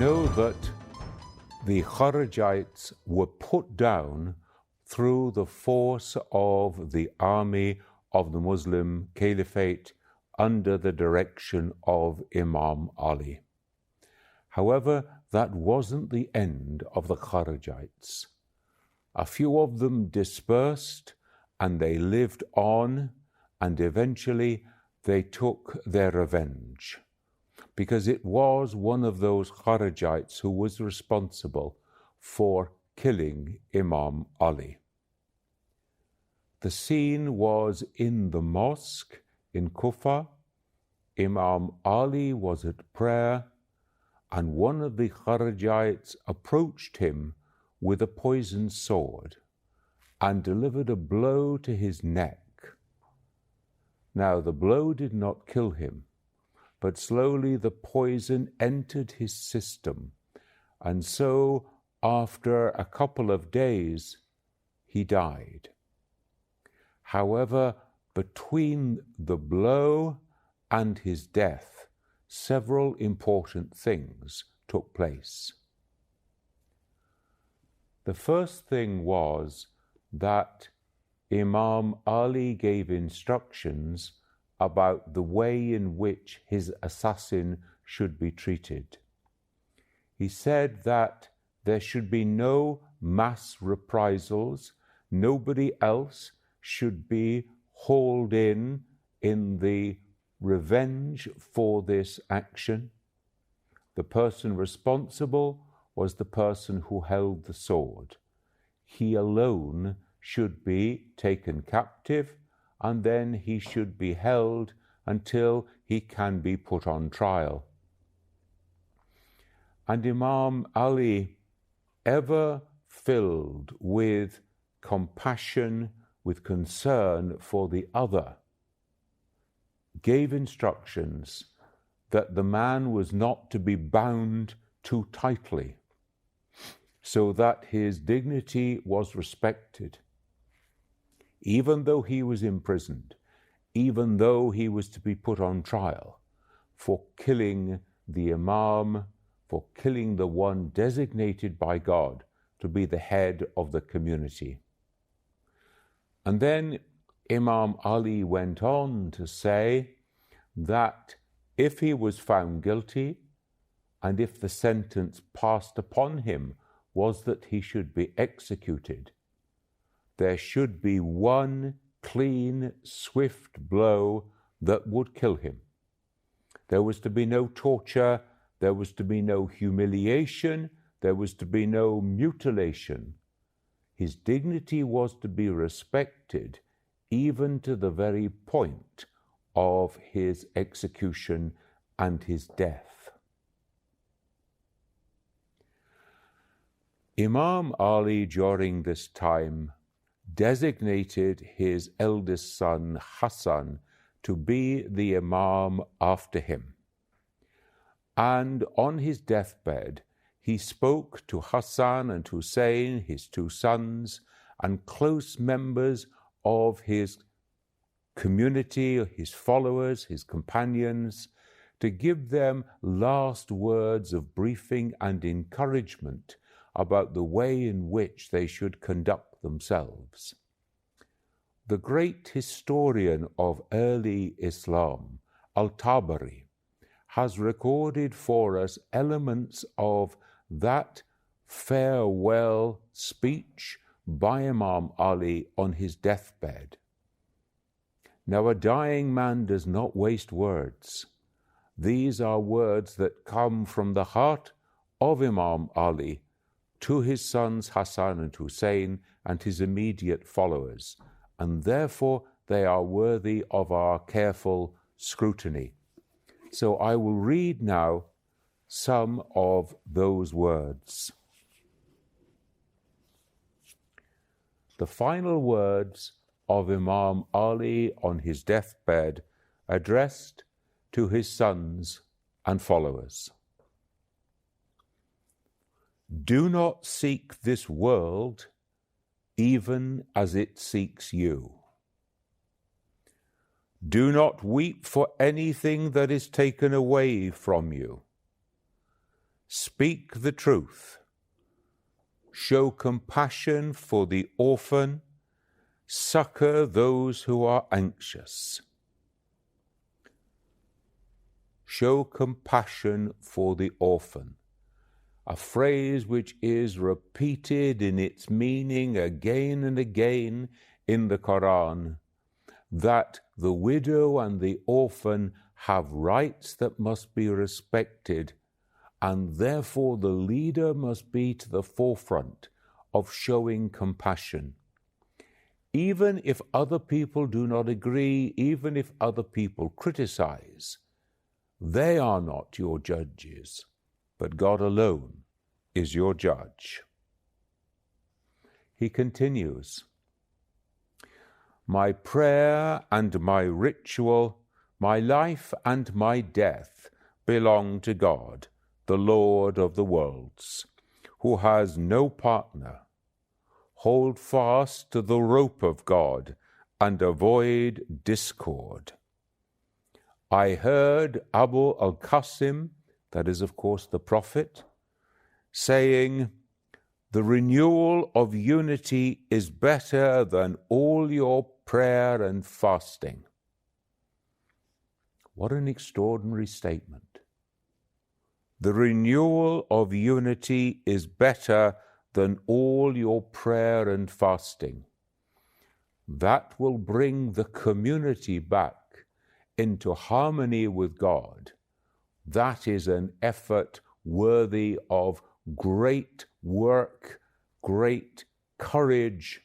know that the Kharijites were put down through the force of the army of the Muslim Caliphate under the direction of Imam Ali. However, that wasn't the end of the Kharijites. A few of them dispersed and they lived on, and eventually they took their revenge, because it was one of those Kharijites who was responsible for killing Imam Ali. The scene was in the mosque in Kufa. Imam Ali was at prayer, and one of the Kharijites approached him with a poisoned sword and delivered a blow to his neck. Now, the blow did not kill him, but slowly the poison entered his system, and so after a couple of days, he died. However, between the blow and his death, several important things took place. The first thing was that Imam Ali gave instructions about the way in which his assassin should be treated. He said that there should be no mass reprisals. Nobody else should be hauled in the revenge for this action. The person responsible was the person who held the sword. He alone should be taken captive, and then he should be held until he can be put on trial. And Imam Ali, ever filled with compassion, with concern for the other, gave instructions that the man was not to be bound too tightly, so that his dignity was respected. Even though he was imprisoned, even though he was to be put on trial for killing the Imam, for killing the one designated by God to be the head of the community. And then Imam Ali went on to say that if he was found guilty, and if the sentence passed upon him was that he should be executed, there should be one clean, swift blow that would kill him. There was to be no torture, there was to be no humiliation, there was to be no mutilation. His dignity was to be respected, even to the very point of his execution and his death. Imam Ali, during this time, designated his eldest son Hassan to be the Imam after him. And on his deathbed, he spoke to Hassan and Hussein, his two sons, and close members of his community, his followers, his companions, to give them last words of briefing and encouragement about the way in which they should conduct themselves. The great historian of early Islam, Al-Tabari, has recorded for us elements of that farewell speech by Imam Ali on his deathbed. Now, a dying man does not waste words. These are words that come from the heart of Imam Ali to his sons Hassan and Hussein and his immediate followers, and therefore they are worthy of our careful scrutiny. So I will read now some of those words. The final words of Imam Ali on his deathbed, addressed to his sons and followers. Do not seek this world even as it seeks you. Do not weep for anything that is taken away from you. speak the truth, show compassion for the orphan, succor those who are anxious. Show compassion for the orphan, a phrase which is repeated in its meaning again and again in the Quran, that the widow and the orphan have rights that must be respected, and therefore the leader must be to the forefront of showing compassion. Even if other people do not agree, even if other people criticize, they are not your judges, but God alone is your judge. He continues, my prayer and my ritual, my life and my death belong to God, the Lord of the worlds, who has no partner. Hold fast to the rope of God and avoid discord. I heard Abu al-Qasim, that is of course the Prophet, saying, the renewal of unity is better than all your prayer and fasting. What an extraordinary statement. The renewal of unity is better than all your prayer and fasting. That will bring the community back into harmony with God. That is an effort worthy of great work, great courage,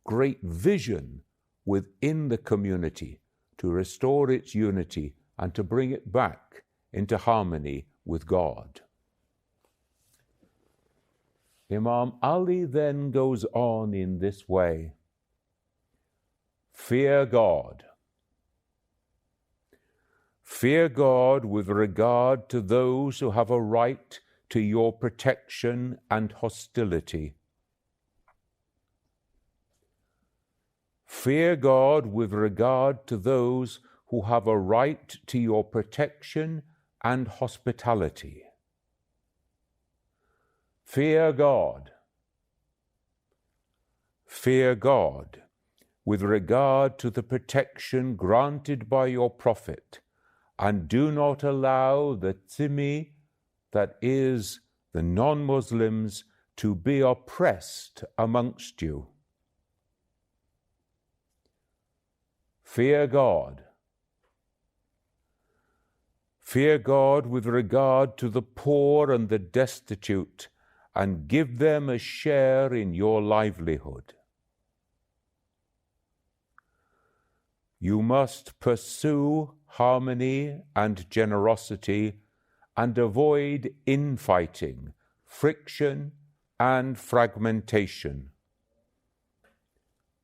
great vision within the community to restore its unity and to bring it back into harmony with God. Imam Ali then goes on in this way. Fear God. Fear God with regard to those who have a right to your protection and hostility. Fear God with regard to those who have a right to your protection and hospitality. Fear God. Fear God with regard to the protection granted by your Prophet, and do not allow the Zimmi, that is, the non-Muslims, to be oppressed amongst you. Fear God. Fear God with regard to the poor and the destitute, and give them a share in your livelihood. You must pursue harmony and generosity and avoid infighting, friction, and fragmentation.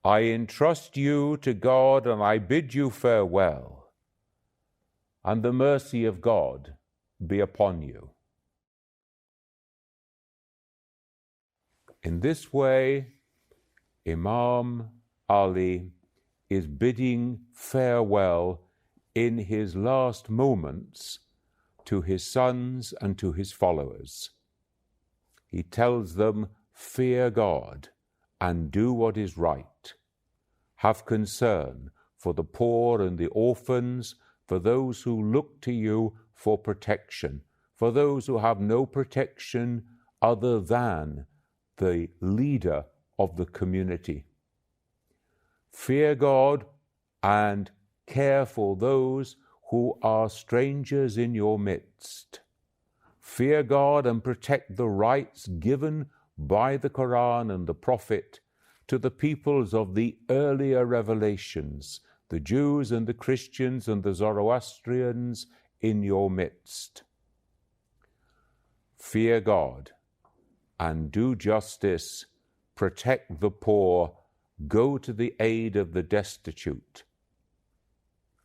I entrust you to God and I bid you farewell, and the mercy of God be upon you. In this way, Imam Ali is bidding farewell in his last moments to his sons and to his followers. He tells them, fear God and do what is right. Have concern for the poor and the orphans, for those who look to you for protection, for those who have no protection other than the leader of the community. Fear God and care for those who are strangers in your midst. Fear God and protect the rights given by the Quran and the Prophet to the peoples of the earlier revelations, the Jews and the Christians and the Zoroastrians in your midst. Fear God and do justice, protect the poor, go to the aid of the destitute.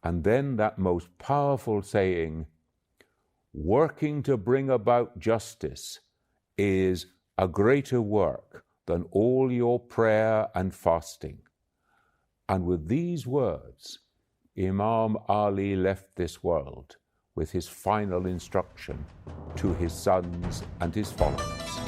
And then that most powerful saying, working to bring about justice is a greater work than all your prayer and fasting. And with these words, Imam Ali left this world with his final instruction to his sons and his followers.